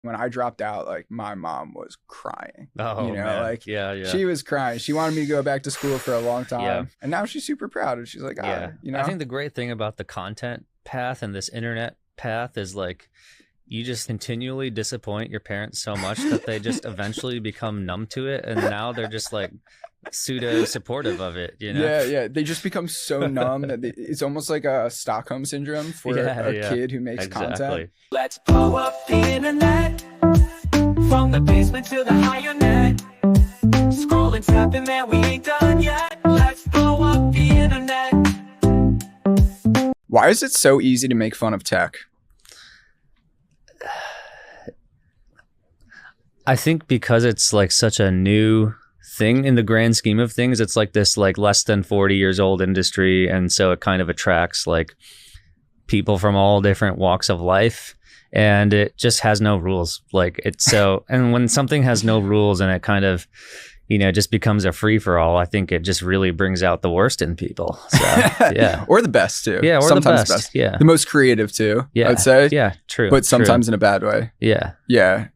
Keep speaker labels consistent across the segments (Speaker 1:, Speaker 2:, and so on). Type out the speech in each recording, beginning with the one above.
Speaker 1: When I dropped out, like my mom was crying.
Speaker 2: Oh,
Speaker 1: You know,
Speaker 2: man.
Speaker 1: like
Speaker 2: Yeah.
Speaker 1: she was crying. She wanted me to go back to school for a long time.
Speaker 2: Yeah.
Speaker 1: And now she's super proud. And she's like,
Speaker 2: Yeah.
Speaker 1: you know.
Speaker 2: I think the great thing about the content path and this internet path is like you just continually disappoint your parents so much that they just eventually become numb to it, and now they're just like pseudo supportive of it, you know?
Speaker 1: Yeah. They just become so numb that it's almost like a Stockholm syndrome for a kid who makes content.
Speaker 3: Let's blow up the internet, from the basement to the higher net. Scrolling, tapping, man, we ain't done yet. Let's blow up the internet.
Speaker 1: Why is it so easy to make fun of tech?
Speaker 2: I think because it's like such a new thing in the grand scheme of things. It's like this like less than 40 years old industry, and so it kind of attracts like people from all different walks of life, and it just has no rules. Like it's so, and when something has no rules and it kind of, you know, just becomes a free for all, I think it just really brings out the worst in people. So, yeah.
Speaker 1: Or the best too.
Speaker 2: Yeah, or
Speaker 1: sometimes
Speaker 2: the best. Yeah.
Speaker 1: The most creative too,
Speaker 2: Yeah.
Speaker 1: I'd say.
Speaker 2: Yeah, true.
Speaker 1: But sometimes in a bad way.
Speaker 2: Yeah.
Speaker 1: Yeah.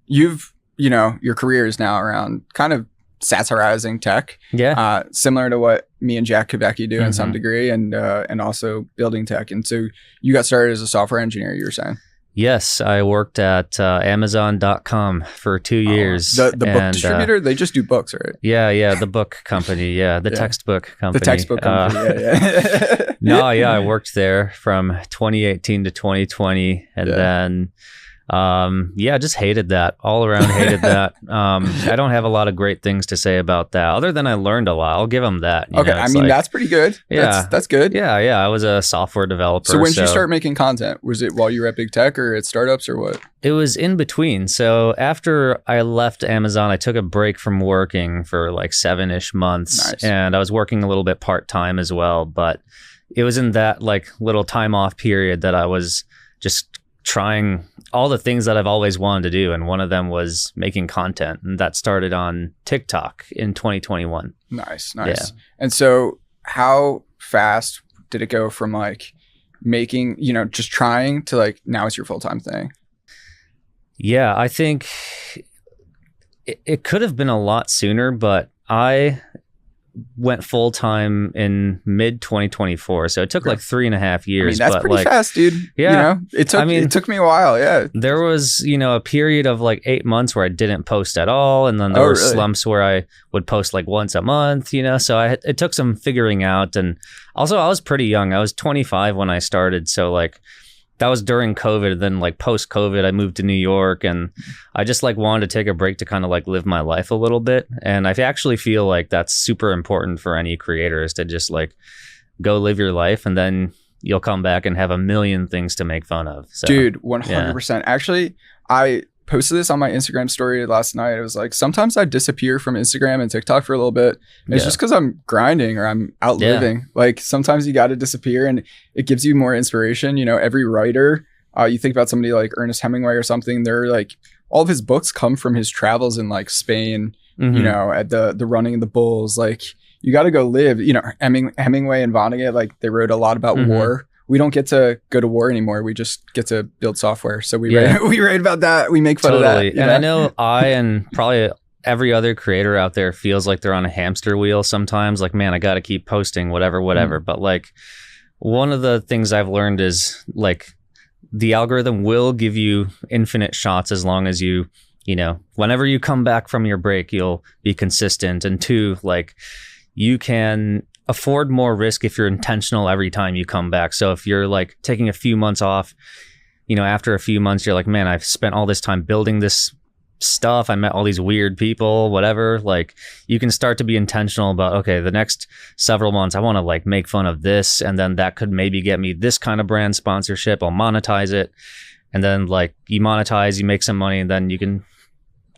Speaker 1: You know, your career is now around kind of satirizing tech.
Speaker 2: Yeah.
Speaker 1: Similar to what me and Jack Kubecki do in some degree, and also building tech. And so you got started as a software engineer, you were saying?
Speaker 2: Yes, I worked at Amazon.com for 2 years.
Speaker 1: The book distributor? They just do books, right?
Speaker 2: Yeah, the book company. Yeah, the textbook company.
Speaker 1: The textbook company, yeah.
Speaker 2: No, yeah, I worked there from 2018 to 2020. And then, I just hated that. All around hated that. I don't have a lot of great things to say about that, other than I learned a lot. I'll give them that.
Speaker 1: Okay, I mean, that's pretty good.
Speaker 2: Yeah.
Speaker 1: That's good.
Speaker 2: Yeah, I was a software developer.
Speaker 1: So when did you start making content? Was it while you were at big tech or at startups or what?
Speaker 2: It was in between. So after I left Amazon, I took a break from working for like 7-ish months.
Speaker 1: Nice.
Speaker 2: And I was working a little bit part-time as well. But it was in that like little time off period that I was just trying all the things that I've always wanted to do. And one of them was making content. And that started on TikTok in 2021.
Speaker 1: Nice.
Speaker 2: Yeah.
Speaker 1: And so how fast did it go from like making, just trying to like now it's your full-time thing?
Speaker 2: Yeah, I think it could have been a lot sooner, but I went full time in mid 2024, so it took like 3.5 years.
Speaker 1: I mean, that's pretty fast, dude.
Speaker 2: Yeah,
Speaker 1: it took me a while. Yeah,
Speaker 2: there was a period of like 8 months where I didn't post at all, and then there were slumps where I would post like once a month. So it took some figuring out, and also I was pretty young. I was 25 when I started, so like. That was during COVID. Then like post COVID, I moved to New York, and I just like wanted to take a break to kind of like live my life a little bit. And I actually feel like that's super important for any creator, is to just like go live your life, and then you'll come back and have a million things to make fun of. So,
Speaker 1: dude, 100%. Actually, I posted this on my Instagram story last night. It was like, sometimes I disappear from Instagram and TikTok for a little bit. And it's just because I'm grinding or I'm out living. Like sometimes you got to disappear, and it gives you more inspiration. Every writer, you think about somebody like Ernest Hemingway or something, they're like, all of his books come from his travels in like Spain, at the running of the bulls. Like you got to go live, Hemingway and Vonnegut, like they wrote a lot about war. We don't get to go to war anymore. We just get to build software. So we write about that. We make fun of that.
Speaker 2: And I know I and probably every other creator out there feels like they're on a hamster wheel sometimes. Like, man, I got to keep posting whatever. But like one of the things I've learned is like the algorithm will give you infinite shots as long as you, whenever you come back from your break, you'll be consistent. And 2, like you can afford more risk if you're intentional every time you come back. So if you're like taking a few months off, after a few months, you're like, man, I've spent all this time building this stuff. I met all these weird people, whatever. Like you can start to be intentional about, okay, the next several months, I want to like make fun of this. And then that could maybe get me this kind of brand sponsorship. I'll monetize it. And then like you monetize, you make some money, and then you can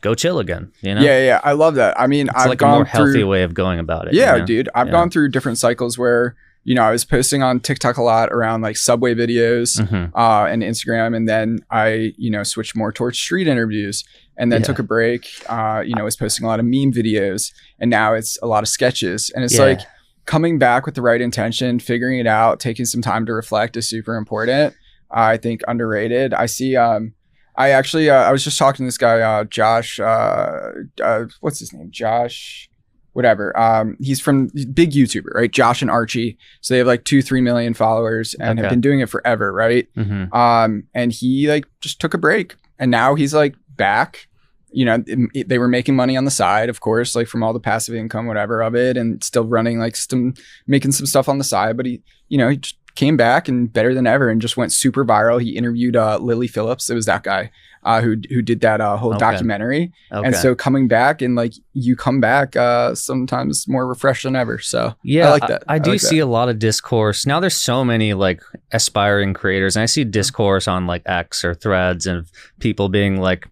Speaker 2: go chill again,
Speaker 1: Yeah, I love that. I mean,
Speaker 2: it's like a more healthy way of going about it.
Speaker 1: Yeah, dude, I've gone through different cycles where I was posting on TikTok a lot around like subway videos and Instagram, and then I switched more towards street interviews, and then took a break. Was posting a lot of meme videos, and now it's a lot of sketches, and it's like coming back with the right intention, figuring it out, taking some time to reflect is super important. I think underrated. I see I actually, I was just talking to this guy, Josh, what's his name? Josh, whatever. He's from big YouTuber, right? Josh and Archie. So they have like 2-3 million followers and have been doing it forever, right? And he like just took a break and now he's like back. You know, they were making money on the side, of course, like from all the passive income, whatever of it, and still running like making some stuff on the side. But he just came back and better than ever and just went super viral. He interviewed Lily Phillips. It was that guy who did that whole documentary. And so coming back and like you come back sometimes more refreshed than ever. So
Speaker 2: yeah,
Speaker 1: I like that.
Speaker 2: I do see a lot of discourse. Now there's so many like aspiring creators and I see discourse on like X or Threads and people being like,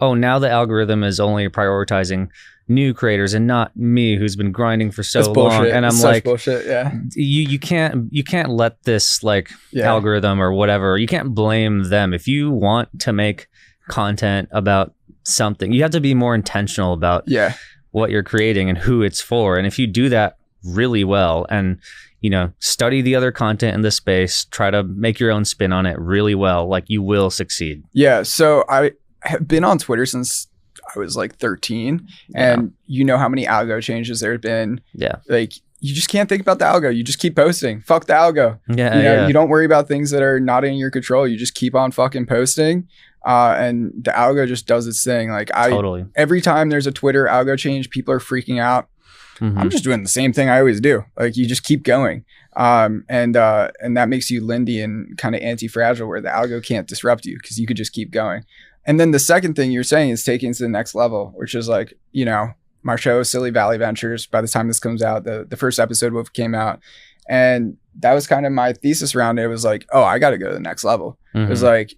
Speaker 2: oh, now the algorithm is only prioritizing new creators and not me who's been grinding for so long. And I'm like,
Speaker 1: bullshit. Yeah.
Speaker 2: You can't let this like algorithm or whatever, you can't blame them. If you want to make content about something, you have to be more intentional about what you're creating and who it's for. And if you do that really well and, you know, study the other content in the space, try to make your own spin on it really well, like you will succeed.
Speaker 1: Yeah. So I have been on Twitter since I was like 13 and you know how many algo changes there have been. Yeah. Like you just can't think about the algo. You just keep posting. Fuck the algo. Yeah. You don't worry about things that are not in your control. You just keep on fucking posting. And the algo just does its thing. Like every time there's a Twitter algo change, people are freaking out. I'm just doing the same thing I always do. Like you just keep going. And that makes you Lindy and kind of anti-fragile where the algo can't disrupt you because you could just keep going. And then the second thing you're saying is taking it to the next level, which is like, you know, my show, Silly Valley Ventures, by the time this comes out, the first episode came out. And that was kind of my thesis around it. It was like, oh, I got to go to the next level. It was like,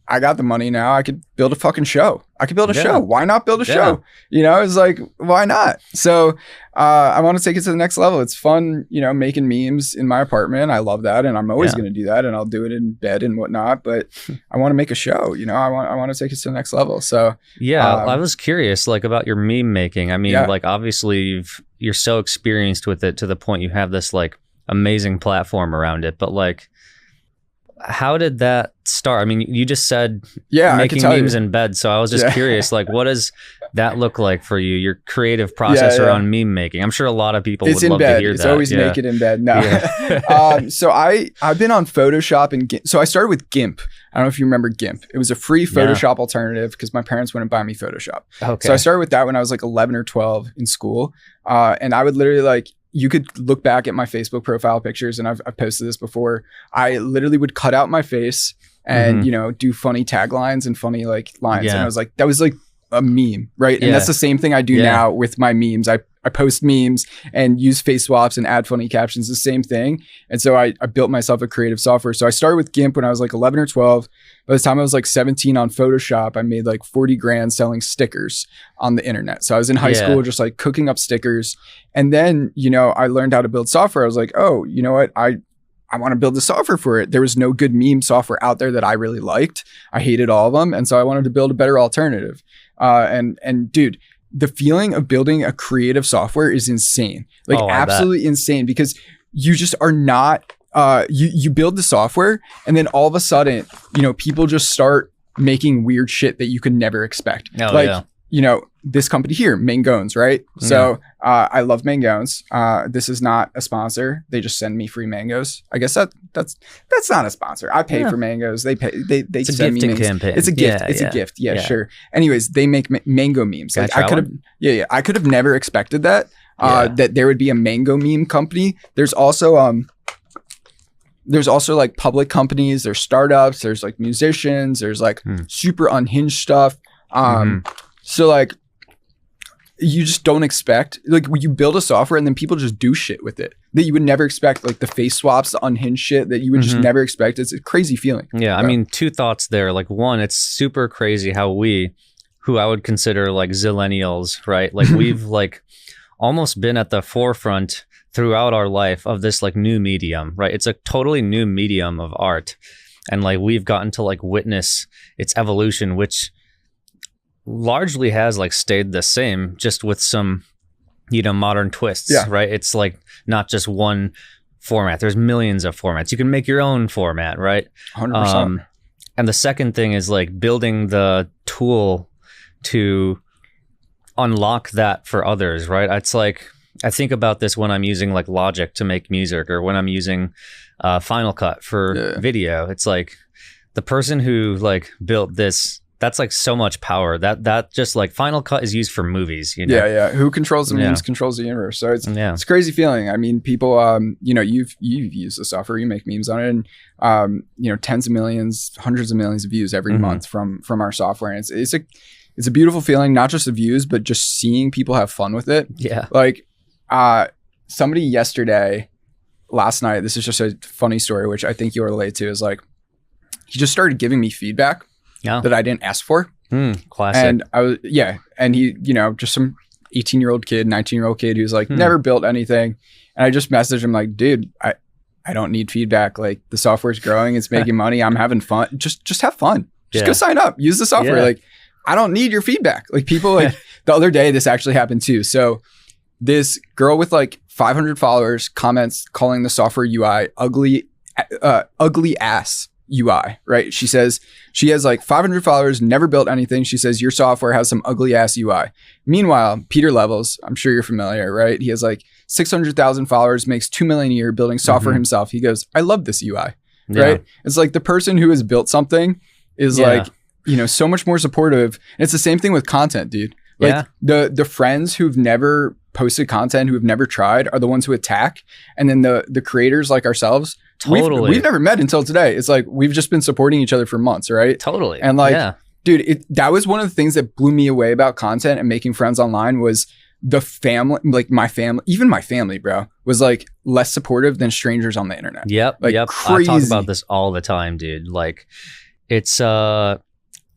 Speaker 1: I got the money now. I could build a fucking show. I could build a show. Why not build a show? You know, it's like, why not? So I want to take it to the next level. It's fun, you know, making memes in my apartment. I love that. And I'm always going to do that. And I'll do it in bed and whatnot. But I want to make a show, you know, I want to take it to the next level. So
Speaker 2: I was curious like about your meme making. I mean, like obviously you're so experienced with it to the point you have this like amazing platform around it. But like, how did that start? I mean, you just said making memes in bed. So I was just curious, like, what does that look like for you? Your creative process around meme making. I'm sure a lot of people would love to hear that.
Speaker 1: It's always make it in bed. No. So I've been on Photoshop and GIMP. So I started with GIMP. I don't know if you remember GIMP. It was a free Photoshop alternative because my parents wouldn't buy me Photoshop. So I started with that when I was like 11 or 12 in school. And I would literally like, you could look back at my Facebook profile pictures and I've posted this before. I literally would cut out my face and, you know, do funny taglines and funny like lines. And I was like, that was like a meme, right? And that's the same thing I do now with my memes. I post memes and use face swaps and add funny captions, the same thing. And so I built myself a creative software. So I started with GIMP when I was like 11 or 12. By the time I was like 17 on Photoshop, I made like 40 grand selling stickers on the internet. So I was in high school just like cooking up stickers. And then, you know, I learned how to build software. I was like, oh, you know what? I want to build the software for it. There was no good meme software out there that I really liked. I hated all of them. And so I wanted to build a better alternative. And dude, the feeling of building a creative software is insane. Like absolutely insane because you just are not, you build the software and then all of a sudden, you know, people just start making weird shit that you could never expect. You know, this company here, Mangones, right? So I love Mangones. This is not a sponsor. They just send me free mangoes. I guess that's not a sponsor. I pay for mangoes. They send me mangoes. Campaign. It's a gift. It's a gift. Yeah, sure. Anyways, they make mango memes. Like I could have never expected that. That there would be a mango meme company. There's also like public companies, there's startups, there's like musicians, there's like super unhinged stuff. So like you just don't expect, like when you build a software and then people just do shit with it that you would never expect, like the face swaps, the unhinged shit that you would just never expect. It's a crazy feeling.
Speaker 2: I mean, two thoughts there. Like one, it's super crazy how who I would consider like zillennials, right? Like we've like almost been at the forefront throughout our life of this like new medium, right? It's a totally new medium of art. And like we've gotten to like witness its evolution, which largely has like stayed the same, just with some, you know, modern twists, right? It's like not just one format. There's millions of formats. You can make your own format, right?
Speaker 1: 100%.
Speaker 2: And the second thing is like building the tool to unlock that for others, right? It's like, I think about this when I'm using like Logic to make music, or when I'm using Final Cut for video. It's like the person who like built this, that's like so much power. That just like Final Cut is used for movies, you know?
Speaker 1: Yeah. Who controls the memes controls the universe. So it's a crazy feeling. I mean, people, you know, you've used the software, you make memes on it, and you know, tens of millions, hundreds of millions of views every month from our software. And it's a beautiful feeling, not just the views, but just seeing people have fun with it. Yeah. Like somebody last night, this is just a funny story, which I think you'll relate to, is like, he just started giving me feedback that I didn't ask for.
Speaker 2: Classic.
Speaker 1: And and he, you know, just some 18-year-old kid, 19-year-old kid who's like never built anything. And I just messaged him like, dude, I don't need feedback. Like, the software's growing, it's making money, I'm having fun. Just have fun. Just go sign up, use the software. Like, I don't need your feedback. Like, people, like the other day, this actually happened too. So this girl with like 500 followers comments calling the software UI ugly ass UI, right? She says she has like 500 followers, never built anything. She says your software has some ugly ass UI. Meanwhile, Peter Levels, I'm sure you're familiar, right? He has like 600,000 followers, makes $2 million a year building software himself. He goes, I love this UI, right? It's like the person who has built something is like, you know, so much more supportive. And it's the same thing with content, dude. Like the friends who've never posted content, who have never tried, are the ones who attack. And then the creators like ourselves, we've never met until today. It's like, we've just been supporting each other for months, right?
Speaker 2: Totally.
Speaker 1: And like, dude, that was one of the things that blew me away about content and making friends online, was the family, like my family, even my family, bro, was like less supportive than strangers on the internet. Like, crazy.
Speaker 2: I talk about this all the time, dude. Like, it's,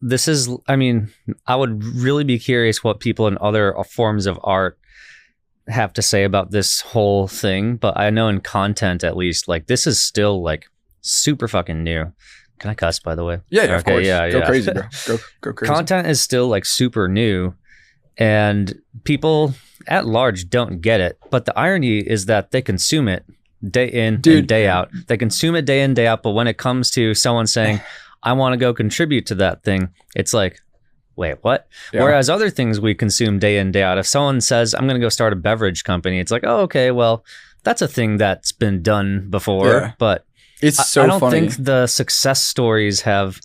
Speaker 2: this is, I mean, I would really be curious what people in other forms of art have to say about this whole thing. But I know in content, at least, like, this is still like super fucking new. Can I cuss, by the way?
Speaker 1: Yeah, of course. Go crazy, bro. Go crazy.
Speaker 2: Content is still like super new, and people at large don't get it. But the irony is that they consume it day in and day out. They consume it day in, day out. But when it comes to someone saying, I want to go contribute to that thing, it's like, wait, what? Whereas other things we consume day in, day out, if someone says, I'm going to go start a beverage company, it's like, oh, okay, well, that's a thing that's been done before. But
Speaker 1: it's so
Speaker 2: I don't
Speaker 1: funny.
Speaker 2: think the success stories have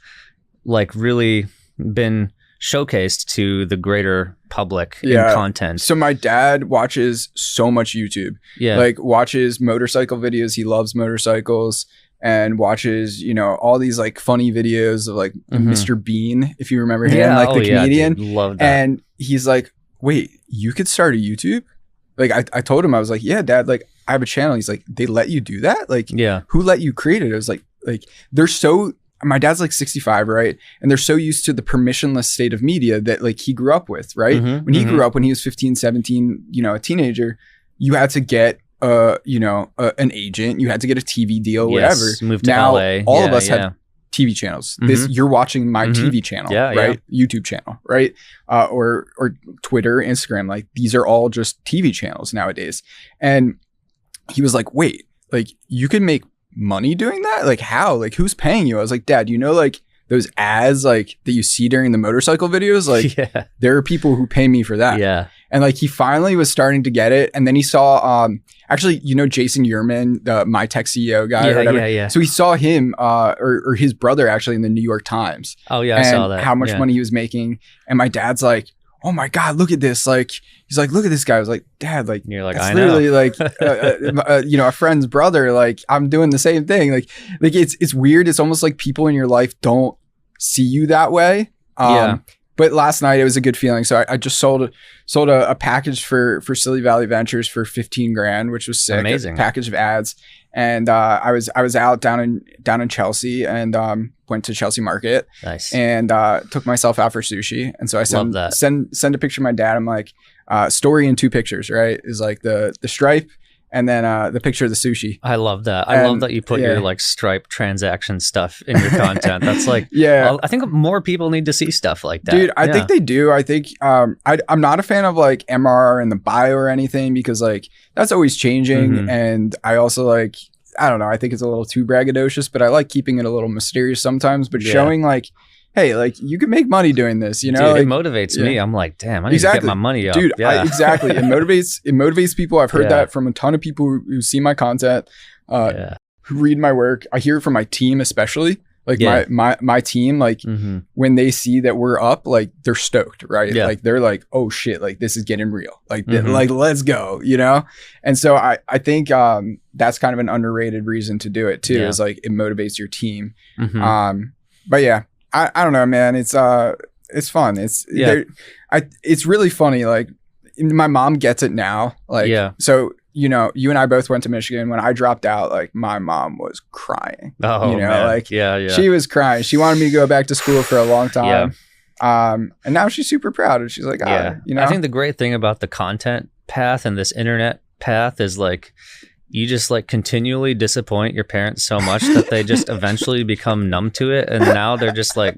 Speaker 2: like really been showcased to the greater public in content.
Speaker 1: So my dad watches so much YouTube. Like, watches motorcycle videos. He loves motorcycles. And watches, you know, all these like funny videos of like Mr. Bean, if you remember him, like the comedian.
Speaker 2: Dude, love that.
Speaker 1: And he's like, wait, you could start a YouTube? Like, I told him, I was like, yeah, Dad, like, I have a channel. He's like, they let you do that? Like, who let you create it? I was like they're so, my dad's like 65, right? And they're so used to the permissionless state of media that like he grew up with, right? When he grew up, when he was 15, 17, you know, a teenager, you had to get an agent, you had to get a TV deal, whatever.
Speaker 2: Move to
Speaker 1: now
Speaker 2: LA.
Speaker 1: all of us have TV channels. This, you're watching my TV channel, right? YouTube channel, right? Or Twitter, Instagram. Like, these are all just TV channels nowadays. And he was like, wait, like, you can make money doing that? Like, how? Like, who's paying you? I was like, Dad, you know, like, those ads like that you see during the motorcycle videos, like there are people who pay me for that. And like, he finally was starting to get it. And then he saw actually, you know, Jason Yerman, the My Tech CEO guy or whatever. So he saw him or his brother actually in the New York Times.
Speaker 2: I saw that.
Speaker 1: How much money he was making. And my dad's like, oh my God, look at this. Like, he's like, look at this guy. I was like, Dad, like,
Speaker 2: you're like,
Speaker 1: that's
Speaker 2: I
Speaker 1: literally
Speaker 2: know.
Speaker 1: like, you know, a friend's brother. Like, I'm doing the same thing. Like it's weird. It's almost like people in your life don't see you that way. But last night it was a good feeling. So I just sold a package for Silly Valley Ventures for 15 grand, which was sick.
Speaker 2: Amazing.
Speaker 1: A package of ads. And I was out down in Chelsea and went to Chelsea Market.
Speaker 2: Nice.
Speaker 1: And took myself out for sushi. And so I send a picture to my dad. I'm like, story in 2 pictures, right? Is like the Stripe and then the picture of the sushi.
Speaker 2: I love that. I love that you put your like Stripe transaction stuff in your content. That's like, I think more people need to see stuff like that.
Speaker 1: Dude, I think they do. I think I'm not a fan of like MR in the bio or anything because like that's always changing. And I also like, I don't know. I think it's a little too braggadocious, but I like keeping it a little mysterious sometimes, but showing like, hey, like you can make money doing this, you know?
Speaker 2: Dude,
Speaker 1: like,
Speaker 2: it motivates me. I'm like, damn, I need to get my money up.
Speaker 1: Dude, exactly. It motivates people. I've heard that from a ton of people who see my content, who read my work. I hear it from my team, especially. Like my team, like when they see that we're up, like they're stoked, right? Yeah. Like they're like, oh shit, like this is getting real. Like, like let's go, you know? And so I think that's kind of an underrated reason to do it too, is like it motivates your team. But yeah, I don't know, man. It's fun. It's really funny. Like my mom gets it now. Like, so you know, you and I both went to Michigan. When I dropped out, like my mom was crying. Oh, you know, man. Like she was crying. She wanted me to go back to school for a long time. And now she's super proud. And she's like, you know,
Speaker 2: I think the great thing about the content path and this internet path is like, you just like continually disappoint your parents so much that they just eventually become numb to it. And now they're just like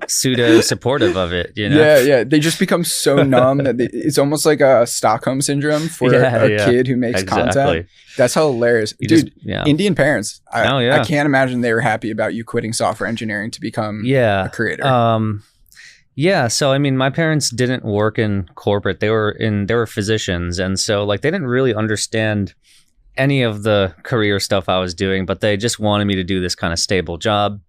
Speaker 2: pseudo supportive of it, you know?
Speaker 1: Yeah. They just become so numb that it's almost like a Stockholm syndrome for a kid who makes content. That's hilarious. Dude, Indian parents. I can't imagine they were happy about you quitting software engineering to become a creator.
Speaker 2: So I mean, my parents didn't work in corporate. They were physicians. And so like they didn't really understand any of the career stuff I was doing, but they just wanted me to do this kind of stable job.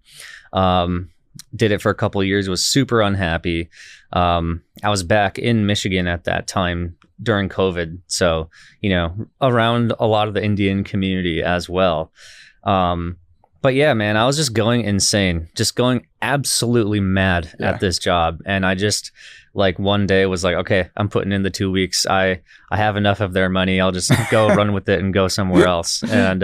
Speaker 2: Did it for a couple of years, was super unhappy. I was back in Michigan at that time during COVID. So, you know, around a lot of the Indian community as well. But yeah, man, I was just going insane, just going absolutely mad at this job. And I just like one day was like, okay, I'm putting in the 2 weeks. I have enough of their money. I'll just go run with it and go somewhere else. And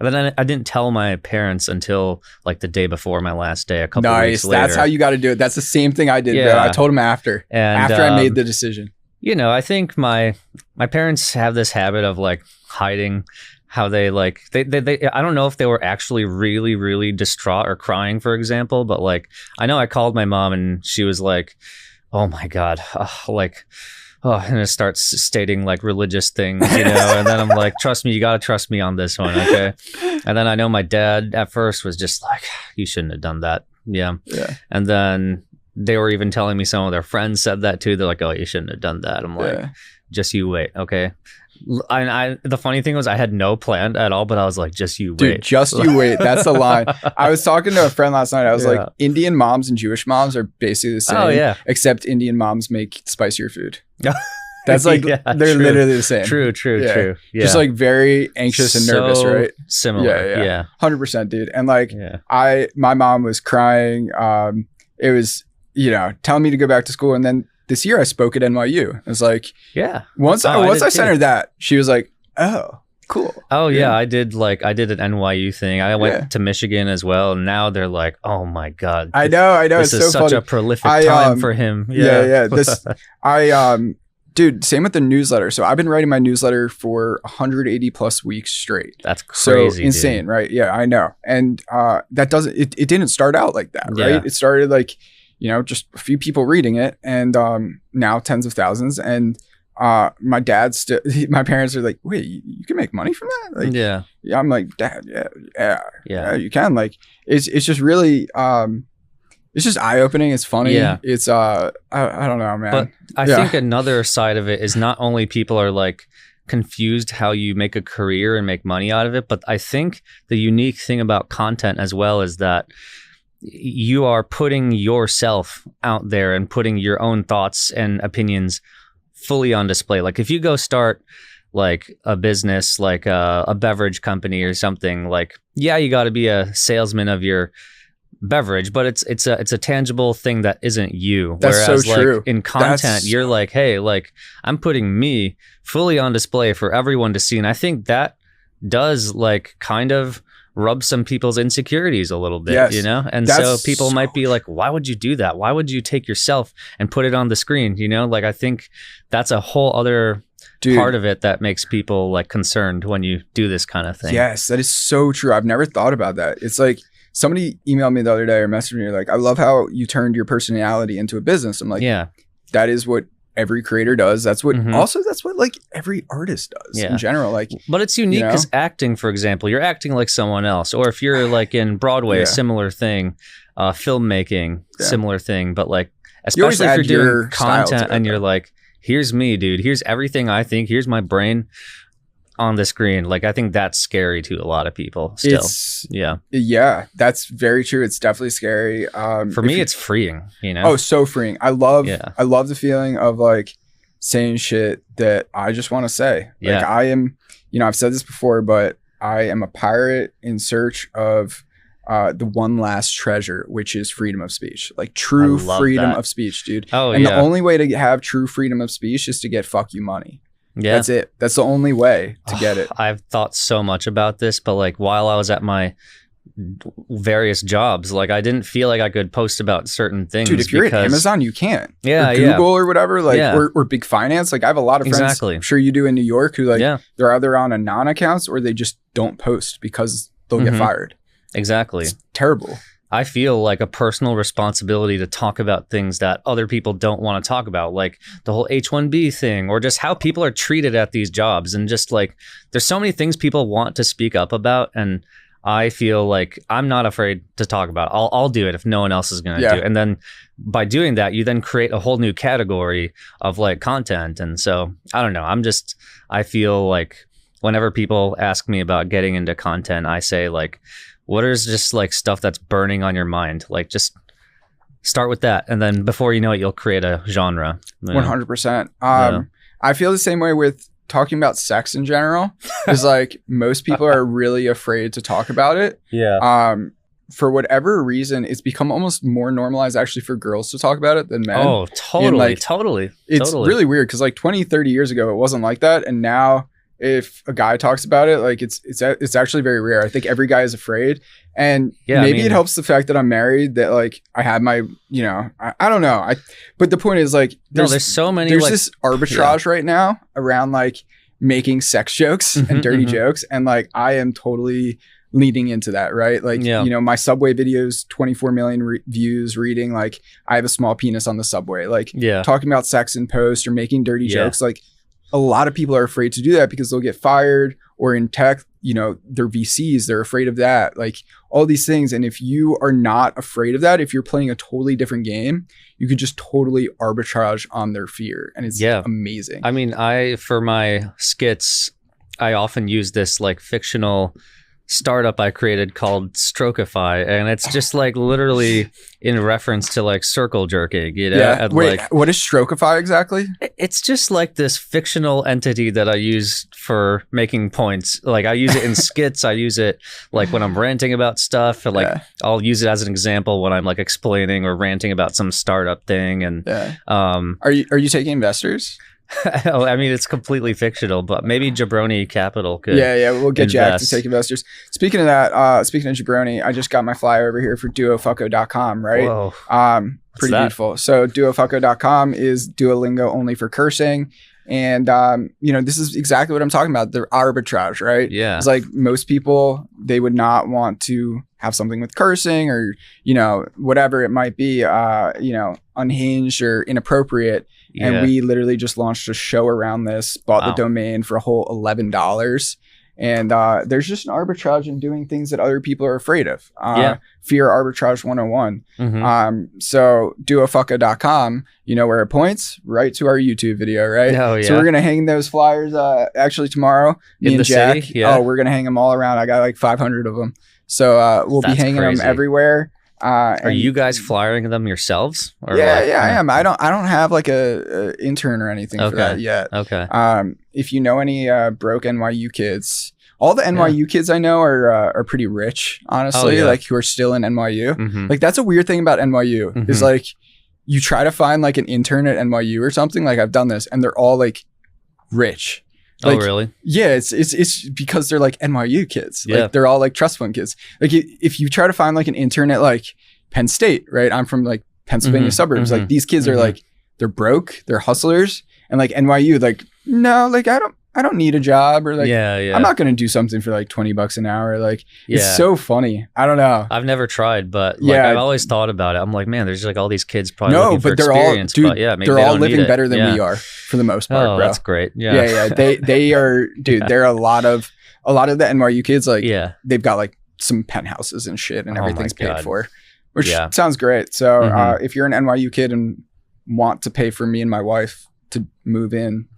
Speaker 2: then I didn't tell my parents until like the day before my last day, a couple of weeks later.
Speaker 1: That's how you got to do it. That's the same thing I did, bro. I told them after I made the decision.
Speaker 2: You know, I think my parents have this habit of like hiding how they like they I don't know if they were actually really, really distraught or crying, for example, but like I know I called my mom and she was like, oh my God, and it starts stating like religious things, you know, and then I'm like, trust me, you got to trust me on this one, okay? And then I know my dad at first was just like, you shouldn't have done that. Yeah. And then they were even telling me some of their friends said that too. They're like, oh, you shouldn't have done that. I'm like, just you wait, okay? The funny thing was I had no plan at all, but I was like, just you wait.
Speaker 1: Dude, just you wait. That's the line. I was talking to a friend last night. I was like, Indian moms and Jewish moms are basically the same. Oh, yeah. Except Indian moms make spicier food. That's like, they're literally the same.
Speaker 2: True. Yeah.
Speaker 1: Just like very anxious and nervous, right?
Speaker 2: Similar. Yeah.
Speaker 1: 100%, dude. And like, my mom was crying. It was, you know, telling me to go back to school. And then this year I spoke at NYU. It was like, once I sent her that, she was like, oh, cool.
Speaker 2: Oh yeah. I did an NYU thing. I went to Michigan as well. And now they're like, oh my God.
Speaker 1: I know.
Speaker 2: This is such a prolific time for him.
Speaker 1: Yeah. Dude, same with the newsletter. So I've been writing my newsletter for 180 plus weeks straight.
Speaker 2: That's crazy.
Speaker 1: So insane, right? Yeah, I know. And that doesn't, it didn't start out like that, right? It started like, you know, just a few people reading it, and now tens of thousands. And my parents are like, wait, you can make money from that? Like, yeah. I'm like, Dad, yeah, you can. Like, it's just really, it's just eye opening. It's funny. Yeah. It's I don't know, man.
Speaker 2: But I think another side of it is not only people are like confused how you make a career and make money out of it, but I think the unique thing about content as well is that you are putting yourself out there and putting your own thoughts and opinions fully on display. Like if you go start like a business, like a beverage company or something, like, yeah, you got to be a salesman of your beverage, but it's a tangible thing that isn't you.
Speaker 1: That's whereas so true.
Speaker 2: Like in content, you're like, hey, like I'm putting me fully on display for everyone to see. And I think that does like kind of rub some people's insecurities a little bit, you know? And so people might be like, why would you do that? Why would you take yourself and put it on the screen? You know, like I think that's a whole other part of it that makes people like concerned when you do this kind of thing.
Speaker 1: Yes, that is so true. I've never thought about that. It's like somebody emailed me the other day or messaged me like, I love how you turned your personality into a business. I'm like, yeah, that is what every creator does. That's what that's what like every artist does in general. Like,
Speaker 2: but it's unique because acting, for example, you're acting like someone else, or if you're like in Broadway, a similar thing, filmmaking, similar thing. But like, especially if you're doing content and you're like, here's me, dude. Here's everything I think. Here's my brain on the screen. Like, I think that's scary to a lot of people still.
Speaker 1: Yeah, that's very true. It's definitely scary.
Speaker 2: For me, it's freeing, you know?
Speaker 1: Oh, so freeing. I love the feeling of like saying shit that I just want to say. Like I am, I've said this before, but I am a pirate in search of the one last treasure, which is freedom of speech. Like true freedom of speech, dude. And the only way to have true freedom of speech is to get fuck you money. Yeah. That's it. That's the only way to get it.
Speaker 2: I've thought so much about this, but like while I was at my various jobs, like I didn't feel like I could post about certain things.
Speaker 1: Dude, if you're at Amazon, you can't. Or Google or whatever, like or big finance. Like I have a lot of friends, I'm sure you do in New York, who like they're either on Anon accounts or they just don't post because they'll get fired.
Speaker 2: Exactly.
Speaker 1: It's terrible.
Speaker 2: I feel like a personal responsibility to talk about things that other people don't want to talk about, like the whole H-1B thing, or just how people are treated at these jobs. And just like, there's so many things people want to speak up about. And I feel like I'm not afraid to talk about it. I'll do it if no one else is going to do it. And then by doing that, you then create a whole new category of like content. And so I don't know. I feel like whenever people ask me about getting into content, I say like, what is just like stuff that's burning on your mind? Like just start with that. And then before you know it, you'll create a genre.
Speaker 1: 100%. I feel the same way with talking about sex in general. Is like most people are really afraid to talk about it. For whatever reason, it's become almost more normalized actually for girls to talk about it than men.
Speaker 2: Oh, totally.
Speaker 1: It's really weird because like 20, 30 years ago, it wasn't like that. And now if a guy talks about it, like it's actually very rare. I think every guy is afraid, and maybe it helps the fact that I'm married, that like I have my, I don't know. But the point is like, there's so many. There's like, this arbitrage right now around like making sex jokes and dirty jokes, and like I am totally leading into that, right? Like, my Subway videos, 24 million views, reading like I have a small penis on the subway, like talking about sex in post or making dirty jokes, like. A lot of people are afraid to do that because they'll get fired, or in tech, they're VCs, they're afraid of that, like all these things. And if you are not afraid of that, if you're playing a totally different game, you could just totally arbitrage on their fear. And it's amazing.
Speaker 2: I mean, for my skits, I often use this like fictional startup I created called Strokeify, and it's just like literally in reference to like circle jerking, And
Speaker 1: wait,
Speaker 2: like,
Speaker 1: what is Strokeify exactly?
Speaker 2: It's just like this fictional entity that I use for making points. Like I use it in skits. I use it like when I'm ranting about stuff, or like I'll use it as an example when I'm like explaining or ranting about some startup thing. And
Speaker 1: are you taking investors?
Speaker 2: I mean, it's completely fictional, but maybe Jabroni Capital could.
Speaker 1: We'll get Jack to take investors. Speaking of that, speaking of Jabroni, I just got my flyer over here for duofucko.com, right?
Speaker 2: Whoa.
Speaker 1: Pretty beautiful. So duofucko.com is Duolingo only for cursing. And, this is exactly what I'm talking about. The arbitrage, right? Yeah. It's like most people, they would not want to have something with cursing or, whatever it might be, unhinged or inappropriate. And we literally just launched a show around this, bought the domain for a whole $11. And there's just an arbitrage in doing things that other people are afraid of. Fear arbitrage 101. So duofucko.com, where it points? Right to our YouTube video, right? Oh, yeah. So we're going to hang those flyers actually tomorrow. Me and Jack. City? Yeah. Oh, we're going to hang them all around. I got like 500 of them. So we'll be hanging them everywhere.
Speaker 2: Are you guys flyering them yourselves? Or
Speaker 1: I am. I don't have like a intern or anything for that yet. Okay. If you know any broke NYU kids, all the NYU kids I know are pretty rich, honestly, like who are still in NYU. Like that's a weird thing about NYU is like you try to find like an intern at NYU or something. Like I've done this, and they're all like rich. Like,
Speaker 2: oh, really?
Speaker 1: Yeah, it's because they're like NYU kids. Like they're all like trust fund kids. Like if you try to find like an intern at like Penn State, right? I'm from like Pennsylvania suburbs. Like these kids are like, they're broke, they're hustlers, and like NYU, like, no, like I I don't need a job, or like,
Speaker 2: yeah.
Speaker 1: I'm not going to do something for like $20 an hour. Like,
Speaker 2: Yeah.
Speaker 1: it's so funny. I don't know.
Speaker 2: I've never tried, but like, I've always thought about it. I'm like, man, there's like all these kids probably looking for experience, but yeah, maybe
Speaker 1: they're
Speaker 2: they
Speaker 1: all
Speaker 2: don't
Speaker 1: living
Speaker 2: need it.
Speaker 1: better than we are for the most part,
Speaker 2: Oh,
Speaker 1: bro.
Speaker 2: that's great. Yeah.
Speaker 1: Yeah. They are, dude, there are a lot of the NYU kids, like, they've got like some penthouses and shit, and everything's paid for, which sounds great. So if you're an NYU kid and want to pay for me and my wife to move in,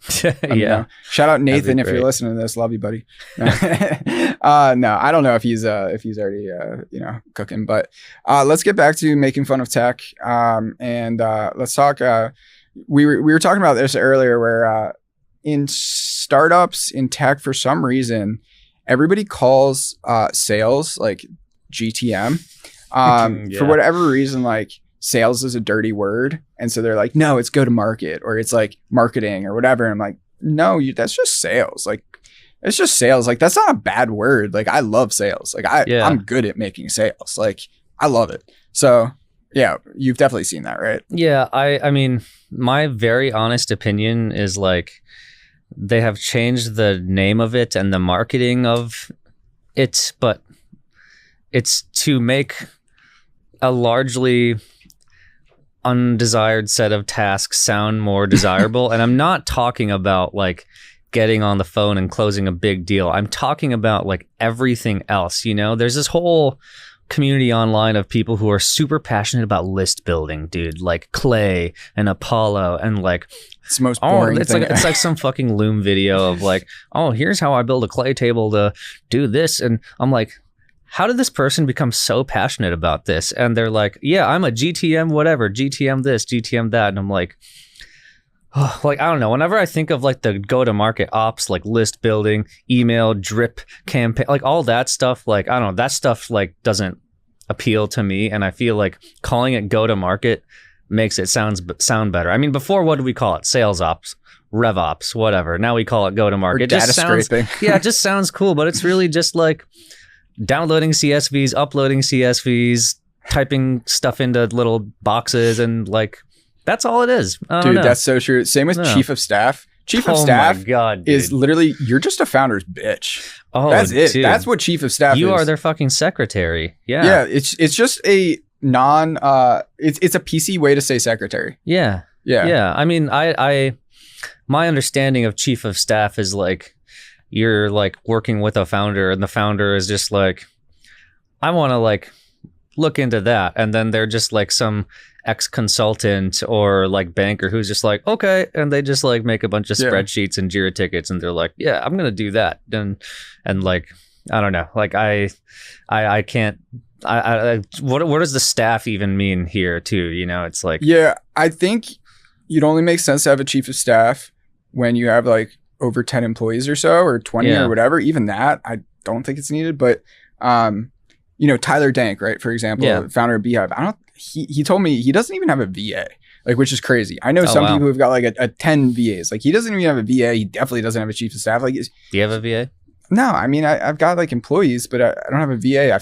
Speaker 1: know. Shout out Nathan if you're listening to this. Love you, buddy. No, I don't know if he's already cooking, but let's get back to making fun of tech, and let's talk. We were talking about this earlier, where in startups in tech, for some reason, everybody calls sales like GTM. For whatever reason, like, sales is a dirty word, and so they're like, no, it's go to market, or it's like marketing or whatever. And I'm like, no, that's just sales. Like, it's just sales. Like, that's not a bad word. Like, I love sales. Like, I'm good at making sales. Like, I love it. So yeah, you've definitely seen that, right?
Speaker 2: Yeah, I mean, my very honest opinion is like, they have changed the name of it and the marketing of it, but it's to make a largely undesired set of tasks sound more desirable. And I'm not talking about like getting on the phone and closing a big deal. I'm talking about like everything else. You know, there's this whole community online of people who are super passionate about list building, dude, like Clay and Apollo, and like,
Speaker 1: it's the most boring
Speaker 2: it's
Speaker 1: thing.
Speaker 2: Like, it's like some fucking Loom video of like, oh, here's how I build a clay table to do this. And I'm like, how did this person become so passionate about this? And they're like, yeah, I'm a GTM whatever, GTM this, GTM that. And I'm like, oh, like, I don't know. Whenever I think of like the go-to-market ops, like list building, email, drip campaign, like all that stuff, like, I don't know, that stuff like doesn't appeal to me. And I feel like calling it go-to-market makes it sound better. I mean, before, what did we call it? Sales ops, rev ops, whatever. Now we call it go-to-market.
Speaker 1: Or data scraping.
Speaker 2: Yeah, it just sounds cool, but it's really just like downloading CSVs, uploading CSVs, typing stuff into little boxes, and like, that's all it is.
Speaker 1: Dude, that's so true. Same with chief of staff. Chief of staff is literally, you're just a founder's bitch.
Speaker 2: Oh,
Speaker 1: that's it.
Speaker 2: Dude.
Speaker 1: That's what chief of staff is.
Speaker 2: You are their fucking secretary. Yeah.
Speaker 1: Yeah, it's just a it's a PC way to say secretary.
Speaker 2: Yeah. I mean, my understanding of chief of staff is like, you're like working with a founder, and the founder is just like, I want to like look into that. And then they're just like some ex-consultant or like banker who's just like, okay. And they just like make a bunch of spreadsheets and Jira tickets, and they're like, yeah, I'm going to do that. And like, I don't know, like I can't, what does the staff even mean here too? You know, it's like,
Speaker 1: yeah, I think you'd only make sense to have a chief of staff when you have like over 10 employees or so, or 20 or whatever. Even that, I don't think it's needed. But Tyler Dank, right, for example, founder of Beehive, he told me he doesn't even have a VA, like, which is crazy. I know some people who've got like a 10 VAs. Like, he doesn't even have a VA. He definitely doesn't have a chief of staff. Like, do
Speaker 2: you have a VA?
Speaker 1: No, I mean, I've got like employees, but I don't have a VA.